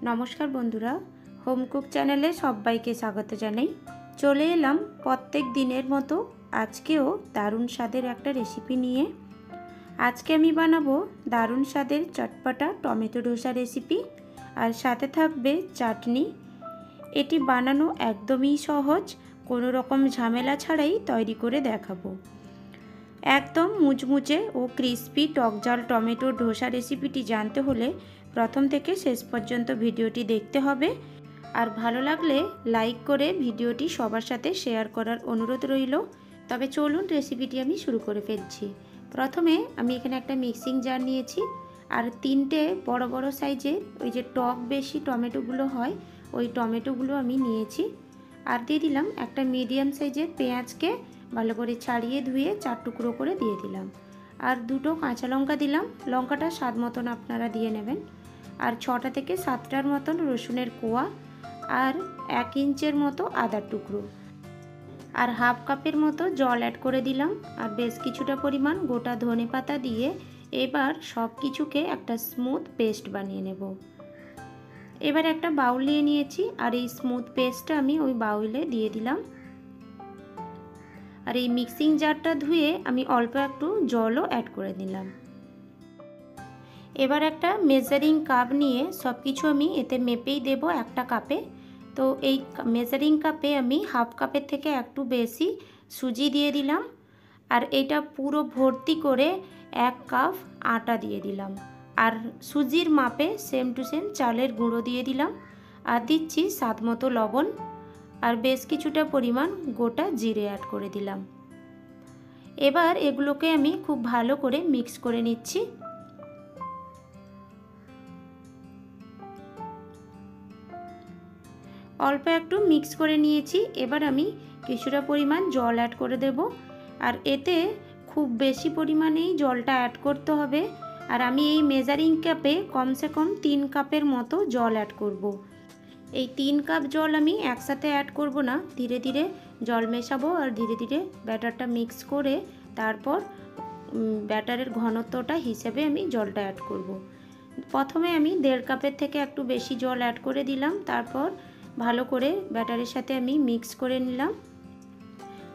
নমস্কার বন্ধুরা, home cook চ্যানেলে সবাইকে স্বাগত জানাই। চলে এলাম প্রত্যেক দিনের মতো আজকেও দারুণ স্বাদের একটা রেসিপি নিয়ে। আজকে আমি বানাবো দারুণ স্বাদের চটপটা টমেটো ডোসা রেসিপি, আর সাথে থাকবে চাটনি। এটি বানানো একদমই সহজ, কোনো রকম ঝামেলা ছাড়াই তৈরি করে দেখাবো। একদম মুচমুচে ও ক্রিস্পি টকঝাল টমেটো ডোসা রেসিপিটি জানতে হলে প্রথম থেকে শেষ পর্যন্ত ভিডিওটি দেখতে হবে। আর ভালো লাগলে লাইক করে ভিডিওটি সবার সাথে শেয়ার করার অনুরোধ রইল। তবে চলুন রেসিপিটি আমি শুরু করে ফেলছি। প্রথমে আমি এখানে একটা মিক্সিং জার নিয়েছি, আর তিনটে বড় বড় সাইজের ওই যে টক বেশি টমেটোগুলো হয়, ওই টমেটোগুলো আমি নিয়েছি। আর দিয়ে দিলাম একটা মিডিয়াম সাইজের পেঁয়াজকে ভালো করে ছাড়িয়ে ধুয়ে 4 টুকরো করে দিয়ে দিলাম। আর দুটো কাঁচা লঙ্কা দিলাম, লঙ্কাটা স্বাদ মতন আপনারা দিয়ে নেবেন। আর 6টা থেকে 7টার মতন রসুনের কোয়া, আর 1 ইঞ্চের মতো আদার টুকরো, আর হাফ কাপের মতো জল অ্যাড করে দিলাম। আর বেশ কিছুটা পরিমাণ গোটা ধনে পাতা দিয়ে এবার সব কিছুকে একটা স্মুথ পেস্ট বানিয়ে নেব। এবার একটা বাউল নিয়ে নিয়েছি, আর এই স্মুথ পেস্টটা আমি ওই বাউলে দিয়ে দিলাম। আর এই মিক্সিং জারটা ধুয়ে আমি অল্প একটু জলও অ্যাড করে দিলাম। এবার একটা মেজারিং কাপ নিয়ে সব কিছু আমি এতে মেপেই দেব একটা কাপে। তো এই মেজারিং কাপে আমি হাফ কাপের থেকে একটু বেশি সুজি দিয়ে দিলাম। আর এটা পুরো ভর্তি করে 1 কাপ আটা দিয়ে দিলাম। আর সুজির মাপে সেম টু সেম চালের গুঁড়ো দিয়ে দিলাম। আর দিচ্ছি স্বাদ মতো লবণ, আর বেশ কিছুটা পরিমাণ গোটা জিরে অ্যাড করে দিলাম। এবার এগুলোকে আমি খুব ভালো করে মিক্স করে নিচ্ছি। অল্প একটু মিক্স করে নিয়েছি, এবার আমি কিছুটা পরিমাণ জল অ্যাড করে দেব। আর এতে খুব বেশি পরিমাণেই জলটা অ্যাড করতে হবে। আর আমি এই মেজারিং কাপে কমসে কম 3 কাপের মতো জল অ্যাড করব। এই 3 কাপ জল আমি একসাথে অ্যাড করব না, ধীরে ধীরে জল মেশাবো আর ধীরে ধীরে ব্যাটারটা মিক্স করে তারপর ব্যাটারের ঘনত্বটা হিসেবে আমি জলটা অ্যাড করব। প্রথমে আমি 1.5 কাপের থেকে একটু বেশি জল অ্যাড করে দিলাম, তারপর ভালো করে ব্যাটারের সাথে আমি মিক্স করে নিলাম।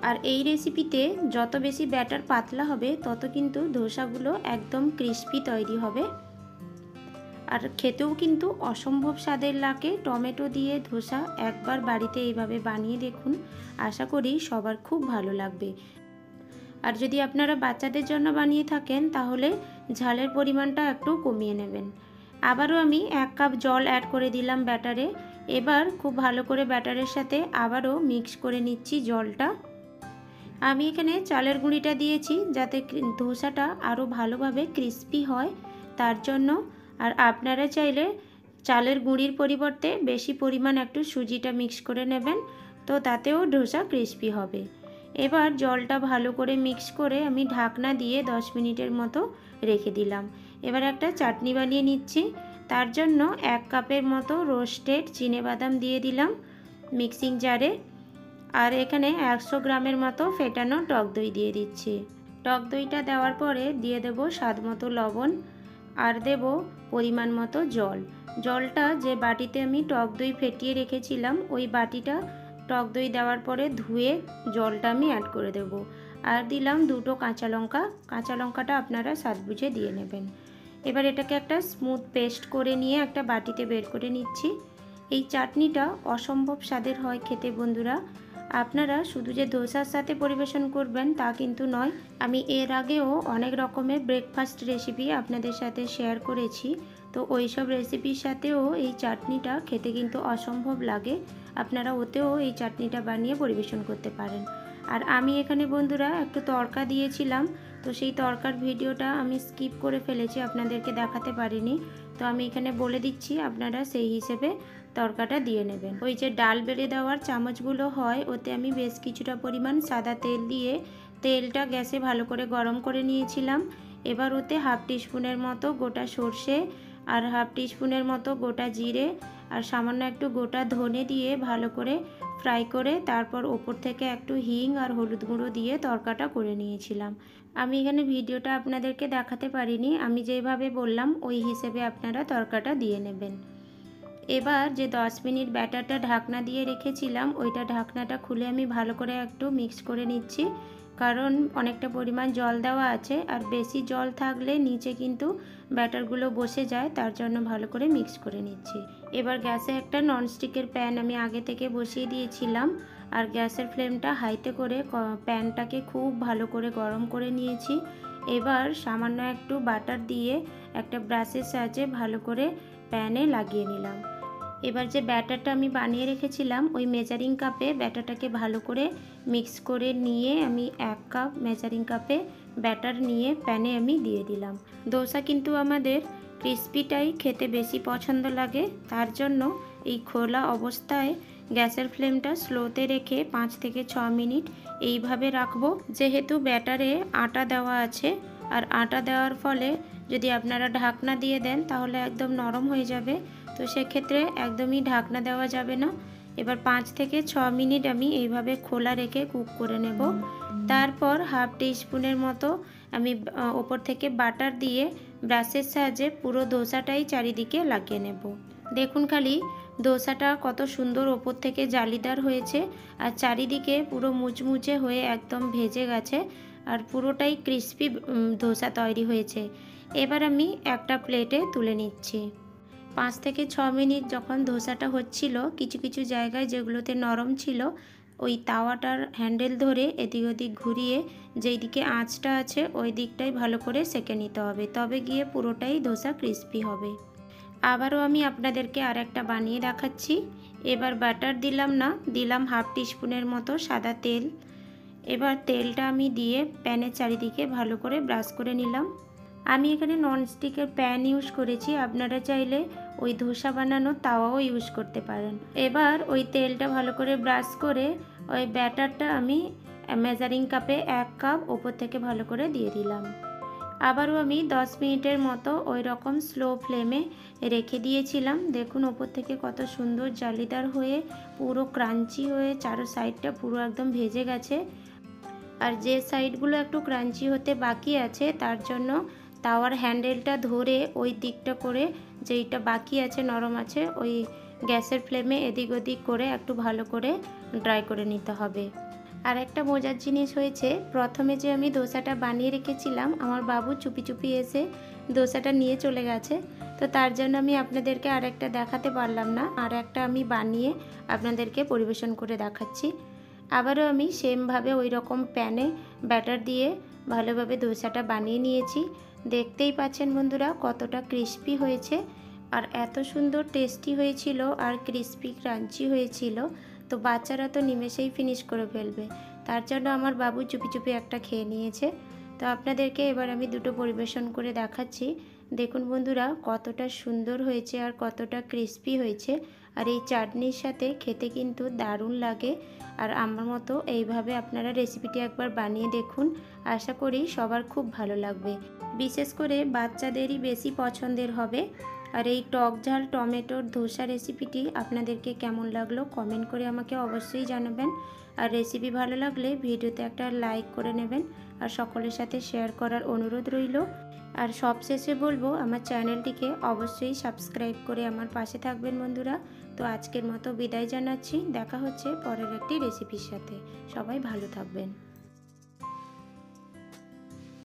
আর এই রেসিপিতে যত বেশি ব্যাটার পাতলা হবে তত কিন্তু ধোসাগুলো একদম ক্রিস্পি তৈরি হবে। আর খেতেও কিন্তু অসম্ভব স্বাদের লাগে। টমেটো দিয়ে ধোসা একবার বাড়িতে এইভাবে বানিয়ে দেখুন, আশা করি সবার খুব ভালো লাগবে। আর যদি আপনারা বাচ্চাদের জন্য বানিয়ে থাকেন তাহলে ঝালের পরিমাণটা একটু কমিয়ে নেবেন। আবারও আমি 1 কাপ জল অ্যাড করে দিলাম ব্যাটারে। এবার খুব ভালো করে ব্যাটারের সাথে আবারও মিক্স করে নিচ্ছি জলটা। আমি এখানে চালের গুঁড়িটা দিয়েছি যাতে ধোসাটা আরও ভালোভাবে ক্রিস্পি হয়, তার জন্য। আর আপনারা চাইলে চালের গুঁড়ির পরিবর্তে বেশি পরিমাণ একটু সুজিটা মিক্স করে নেবেন, তো তাতেও ধোসা ক্রিস্পি হবে। এবার জলটা ভালো করে মিক্স করে আমি ঢাকনা দিয়ে 10 মিনিটের মতো রেখে দিলাম। এবার একটা চাটনি বানিয়ে নিচ্ছি। তার জন্য 1 কাপের মতো রোস্টেড চিনেবাদাম দিয়ে দিলাম মিক্সিং জারে। আর এখানে 100 গ্রামের মতো ফেটানো টক দই দিয়ে দিচ্ছি। টক দইটা দেওয়ার পরে দিয়ে দেব স্বাদ মতো লবণ, আর দেব পরিমাণ মতো জল। জলটা যে বাটিতে আমি টক দই ফেটিয়ে রেখেছিলাম ওই বাটিটা টক দই দেওয়ার পরে ধুয়ে জলটা আমি অ্যাড করে দেব। আর দিলাম 2টো কাঁচা লঙ্কা, কাঁচা লঙ্কাটা আপনারা স্বাদ বুঝে দিয়ে নেবেন। এবার এটাকে একটা স্মুথ পেস্ট করে নিয়ে একটা বাটিতে বের করে নিচ্ছি। এই চাটনিটা অসম্ভব স্বাদের হয় খেতে বন্ধুরা। আপনারা শুধু যে ধোসার সাথে পরিবেশন করবেন তা কিন্তু নয়, আমি এর আগেও অনেক রকমের ব্রেকফাস্ট রেসিপি আপনাদের সাথে শেয়ার করেছি। তো ওই সব রেসিপির সাথেও এই চাটনিটা খেতে কিন্তু অসম্ভব লাগে। আপনারা ওতেও এই চাটনিটা বানিয়ে পরিবেশন করতে পারেন। আর আমি এখানে বন্ধুরা একটু তড়কা দিয়েছিলাম, তো সেই তড়কার ভিডিওটা আমি স্কিপ করে ফেলেছি, আপনাদেরকে দেখাতে পারিনি। তো আমি এখানে বলে দিচ্ছি, আপনারা সেই হিসেবে তড়কাটা দিয়ে নেবেন। ওই যে ডাল বেড়ে দেওয়ার চামচগুলো হয়, ওতে আমি বেশ কিছুটা পরিমাণ সাদা তেল দিয়ে তেলটা গ্যাসে ভালো করে গরম করে নিয়েছিলাম। এবার ওতে হাফ টিস্পুনের মতো গোটা সর্ষে, আর হাফ টিস্পুনের মতো গোটা জিরে, আর সামান্য একটু গোটা ধনে দিয়ে ভালো করে ফ্রাই করে তারপর ওপর থেকে একটু হিং আর হলুদ গুঁড়ো দিয়ে তড়কাটা করে নিয়েছিলাম। আমি এখানে ভিডিওটা আপনাদেরকে দেখাতে পারিনি, আমি যেভাবে বললাম ওই হিসেবে আপনারা তড়কাটা দিয়ে নেবেন। এবার যে 10 মিনিট ব্যাটারটা ঢাকনা দিয়ে রেখেছিলাম ওইটা ঢাকনাটা খুলে আমি ভালো করে একটু মিক্স করে নিচ্ছি, কারণ অনেকটা পরিমাণ জল দেওয়া আছে আর বেশি জল থাকলে নিচে কিন্তু ব্যাটারগুলো বসে যায়, তার জন্য ভালো করে মিক্স করে নিচ্ছি। এবার গ্যাসে একটা ননস্টিকের প্যান আমি আগে থেকে বসিয়ে দিয়েছিলাম আর গ্যাসের ফ্লেমটা হাইতে করে প্যানটাকে খুব ভালো করে গরম করে নিয়েছি। এবার সামান্য একটু বাটার দিয়ে একটা ব্রাশের সাহায্যে ভালো করে প্যানে লাগিয়ে নিলাম। এবার যে ব্যাটারটা আমি বানিয়ে রেখেছিলাম ওই মেজারিং কাপে ব্যাটারটাকে ভালো করে মিক্স করে নিয়ে আমি 1 কাপ মেজারিং কাপে ব্যাটার নিয়ে প্যানে আমি দিয়ে দিলাম। দোসা কিন্তু আমাদের ক্রিস্পিটাই খেতে বেশি পছন্দ লাগে, তার জন্য এই খোলা অবস্থায় গ্যাসের ফ্লেমটা স্লোতে রেখে 5 থেকে 6 মিনিট এইভাবে রাখবো। যেহেতু ব্যাটারে আটা দেওয়া আছে আর আটা দেওয়ার ফলে যদি আপনারা ঢাকনা দিয়ে দেন তাহলে একদম নরম হয়ে যাবে, তো সেক্ষেত্রে একদমই ঢাকনা দেওয়া যাবে না। এবার 5 থেকে 6 মিনিট আমি এইভাবে খোলা রেখে কুক করে নেব। তারপর হাফ টিস্পুনের মতো আমি ওপর থেকে বাটার দিয়ে ব্রাশের সাহায্যে পুরো দোসাটাই চারিদিকে লাগিয়ে নেব। দেখুন খালি দোসাটা কত সুন্দর ওপর থেকে জালিদার হয়েছে আর চারিদিকে পুরো মুচমুচে হয়ে একদম ভেজে গেছে আর পুরোটাই ক্রিস্পি দোসা তৈরি হয়েছে। এবার আমি একটা প্লেটে তুলে নিচ্ছি। 5 থেকে 6 মিনিট যখন দোসাটা হচ্ছিল, কিছু কিছু জায়গায় যেগুলোতে নরম ছিল ওই তাওয়াটার হ্যান্ডেল ধরে এদিক ওদিক ঘুরিয়ে যেই দিকে আঁচটা আছে ওই দিকটাই ভালো করে সেঁকে নিতে হবে, তবে গিয়ে পুরোটাই দোসা ক্রিস্পি হবে। আবারও আমি আপনাদেরকে আর একটা বানিয়ে দেখাচ্ছি। এবার বাটার দিলাম না, দিলাম হাফ টিস্পুনের মতো সাদা তেল। এবার তেলটা আমি দিয়ে প্যানের চারিদিকে ভালো করে ব্রাশ করে নিলাম। আমি এখানে ননস্টিকের প্যান ইউজ করেছি, আপনারা চাইলে ওই ধোসা বানানোর তাওয়াও ইউজ করতে পারেন। এবার ওই তেলটা ভালো করে ব্রাশ করে ওই ব্যাটারটা আমি মেজারিং কাপে 1 কাপ ওপর থেকে ভালো করে দিয়ে দিলাম। আবারও আমি 10 মিনিটের মতো ওই রকম স্লো ফ্লেমে রেখে দিয়েছিলাম। দেখুন ওপর থেকে কত সুন্দর জালিদার হয়ে পুরো ক্রাঞ্চি হয়ে চারো সাইডটা পুরো একদম ভেজে গেছে। আর যে সাইডগুলো একটু ক্রাঞ্চি হতে বাকি আছে তার জন্য তাওয়ার হ্যান্ডেলটা ধরে ওই দিকটা করে যেইটা বাকি আছে নরম আছে ওই গ্যাসের ফ্লেমে এদিক ওদিক করে একটু ভালো করে ড্রাই করে নিতে হবে। আর একটা মজার জিনিস হয়েছে, প্রথমে যে আমি দোসাটা বানিয়ে রেখেছিলাম আমার বাবু চুপি চুপি এসে দোসাটা নিয়ে চলে গেছে, তো তার জন্য আমি আপনাদেরকে আর একটা দেখাতে পারলাম না, আর একটা আমি বানিয়ে আপনাদেরকে পরিবেশন করে দেখাচ্ছি। আবারও আমি সেমভাবে ওই রকম প্যানে ব্যাটার দিয়ে ভালোভাবে দোসাটা বানিয়ে নিয়েছি। দেখতেই পাচ্ছেন বন্ধুরা কতটা ক্রিস্পি হয়েছে আর এত সুন্দর টেস্টি হয়েছিল আর ক্রিস্পি ক্রাঞ্চি হয়েছিল, তো বাচ্চারা তো নিমেষেই ফিনিশ করে ফেলবে, তার জন্য আমার বাবু চুপি চুপি একটা খেয়ে নিয়েছে। তো আপনাদেরকে এবার আমি দুটো পরিবেশন করে দেখাচ্ছি। দেখুন বন্ধুরা কতটা সুন্দর হয়েছে আর কতটা ক্রিস্পি হয়েছে, আর এই চাটনির সাথে খেতে কিন্তু দারুণ লাগে। আর আমার মতো এইভাবে আপনারা রেসিপিটি একবার বানিয়ে দেখুন, আশা করি সবার খুব ভালো লাগবে, বিশেষ করে বাচ্চাদেরই বেশি পছন্দের হবে। আর এই টক ঝাল টমেটোর ধোসা রেসিপিটি আপনাদেরকে কেমন লাগলো কমেন্ট করে আমাকে অবশ্যই জানাবেন। আর রেসিপি ভালো লাগলে ভিডিওতে একটা লাইক করে নেবেন আর সকলের সাথে শেয়ার করার অনুরোধ রইল। আর সবশেষে বলবো আমার চ্যানেলটিকে অবশ্যই সাবস্ক্রাইব করে আমার পাশে থাকবেন বন্ধুরা। তো আজকের মতো বিদায় জানাচ্ছি, দেখা হচ্ছে পরের একটি রেসিপির সাথে। সবাই ভালো থাকবেন।